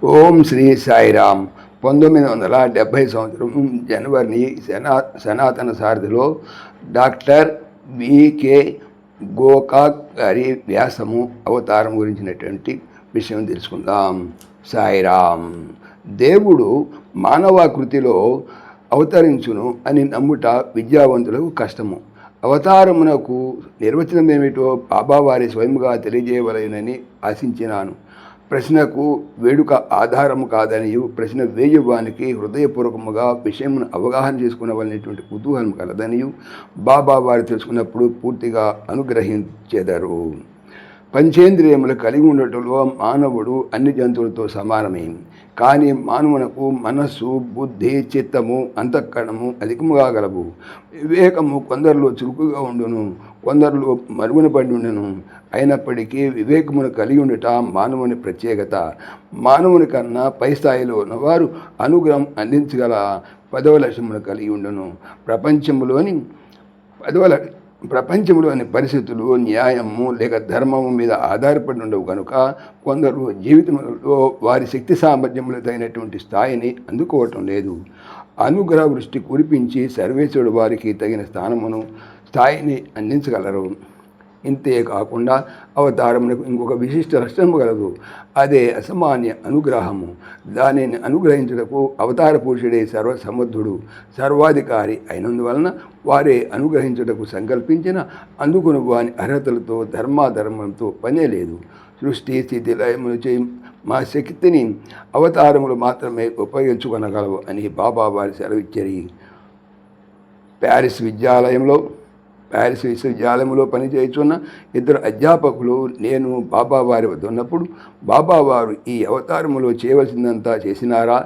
ఓం శ్రీ సాయిరామ్. 1970 సంవత్సరం జనవరి సనాతన సారథిలో doctor VK Gokak గారి వ్యాసము అవతారం గురించినటువంటి విషయం తెలుసుకుందాం. సాయిరామ్. దేవుడు మానవాకృతిలో అవతరించును అని నమ్ముట విద్యావంతులకు కష్టము. అవతారమునకు నిర్వచనం ఏమిటో బాబావారి స్వయముగా తెలియజేయవలెనని ఆశించినాను. ప్రశ్నకు వేడుక ఆధారము కాదనియు ప్రశ్న వేయువానికి హృదయపూర్వకముగా విషయమును అవగాహన చేసుకునవలనేటువంటి కుతూహలం కలదనియు బాబా వారు తెలుసుకున్నప్పుడు పూర్తిగా అనుగ్రహించెదరు. పంచేంద్రియములు కలిగి ఉండటంలో మానవుడు అన్ని జంతువులతో సమానమే. కానీ మానవునకు మనస్సు, బుద్ధి, చిత్తము, అంతఃకరణము అధికముగా గలవు. వివేకము కొందరిలో చురుకుగా ఉండును, కొందరిలో మరుగున పడి ఉండును. అయినప్పటికీ వివేకమును కలిగి ఉండట మానవుని ప్రత్యేకత. మానవుని కన్నా పై స్థాయిలో ఉన్నవారు అనుగ్రహం అందించగల 10వ లక్ష్యమును కలిగి ఉండును. ప్రపంచంలోని పరిస్థితులు న్యాయము లేక ధర్మము మీద ఆధారపడి ఉండవు కనుక కొందరు జీవితంలో వారి శక్తి సామర్థ్యములు తగినటువంటి స్థాయిని అందుకోవటం లేదు. అనుగ్రహ వృష్టి కురిపించి సర్వేశ్వరుడు వారికి తగిన స్థాయిని అందించగలరు. ఇంతే కాకుండా అవతారమునకు ఇంకొక విశిష్ట లక్షణము గలదు. అదే అసామాన్య అనుగ్రహము. దానిని అనుగ్రహించుటకు అవతార పురుషుడే సర్వసమర్థుడు, సర్వాధికారి అయినందువలన వారే అనుగ్రహించుటకు సంకల్పించిన అందుకుని వాని అర్హతలతో ధర్మాధర్మంతో పనే లేదు. సృష్టి స్థితి లయములు చేయి మా శక్తిని అవతారములు మాత్రమే ఉపయోగించుకొనగలవు అని బాబా వారి సెలవిచ్చరి. ప్యారిస్ విశ్వవిద్యాలయంలో పనిచేయుచున్న 2 అధ్యాపకులు నేను బాబావారి వద్ద ఉన్నప్పుడు బాబావారు ఈ అవతారములో చేయవలసిందంతా చేసినారా,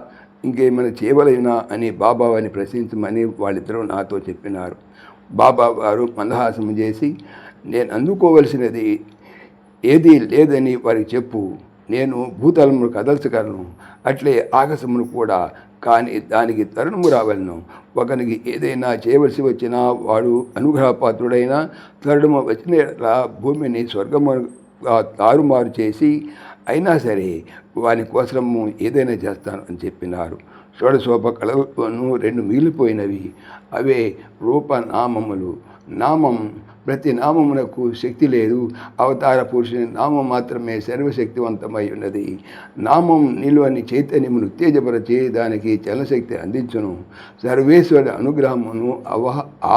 ఇంకేమైనా చేయవలైనా అని బాబావారిని ప్రశ్నించమని వాళ్ళిద్దరూ నాతో చెప్పినారు. బాబావారు మందహాసము చేసి, నేను అందుకోవలసినది ఏదీ లేదని వారికి చెప్పు. నేను భూతలమును కదల్చగలను, అట్లే ఆకాశమును కూడా. కానీ దానికి తరుణము రావలను. ఒకనికి ఏదైనా చేయవలసి వచ్చినా వాడు అనుగ్రహపాత్రుడైనా తరుణము వచ్చిన భూమిని స్వర్గముగా తారుమారు చేసి అయినా సరే వాని కోసము ఏదైనా చేస్తాను అని చెప్పినారు. షోడశోపకళలోనూ 2 మిగిలిపోయినవి. అవే రూపనామములు. నామం, ప్రతి నామమునకు శక్తి లేదు. అవతార పురుషుని నామం మాత్రమే సర్వశక్తివంతమై ఉన్నది. నామం నిలువని చైతన్యమును ఉత్తేజపరచి దానికి చలనశక్తి అందించును. సర్వేశ్వరుడి అనుగ్రహమును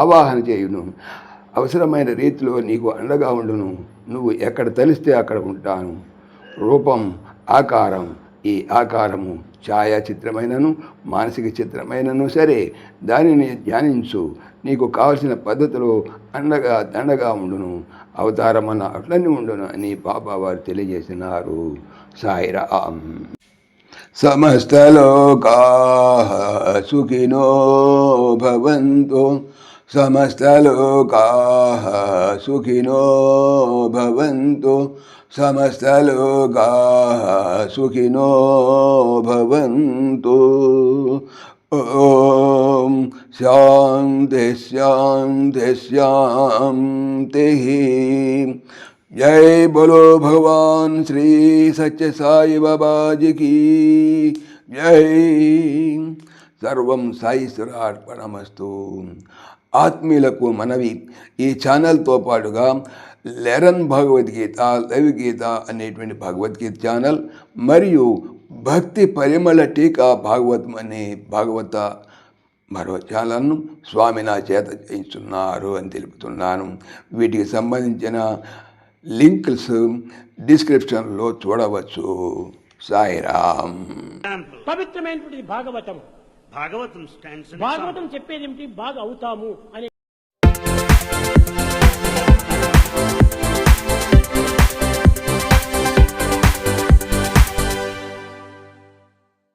ఆవాహన చేయును. అవసరమైన రీతిలో నీకు అండగా ఉండును. నువ్వు ఎక్కడ తలిస్తే అక్కడ ఉంటాను. రూపం, ఆకారం. ఈ ఆకారము ఛాయాచిత్రమైనను మానసిక చిత్రమైనను సరే దానిని ధ్యానించు. నీకు కావలసిన పద్ధతిలో దండగా ఉండును. అవతారమన్న అట్లనే ఉండును అని బాబా వారు తెలియజేసినారు. సాయిరామ్. సమస్తలోకాః సుఖినో భవంతు. సమస్తలోకాః సుఖినో భవంతు. సమస్తలోకాః సుఖినో భవంతు. ఓం శాంతి శాంతి శాంతి. జై బోలో భగవాన్ శ్రీ సత్య సాయి బాబాజీకి జై. సర్వం సాయీశ్వరార్పణమస్తు. ఆత్మీయులకు మనవి, ఈ ఛానల్తో పాటుగా లెరన్ భగవద్గీత, లైవ్ గీత అనేటువంటి భగవద్గీత ఛానల్ మరియు భక్తి పరిమళ టీకా భాగవతం అనే భాగవత మరో ఛానల్ను స్వామి నా చేత చేయిస్తున్నారు అని తెలుపుతున్నాను. వీటికి సంబంధించిన లింక్స్ డిస్క్రిప్షన్లో చూడవచ్చు. సాయిరామ్. పవిత్రమైనటువంటి భాగవతం. భాగవతం స్టాండ్స్ భాగవతం చెప్పేది ఏమిటి? బాగా అవుతాము అని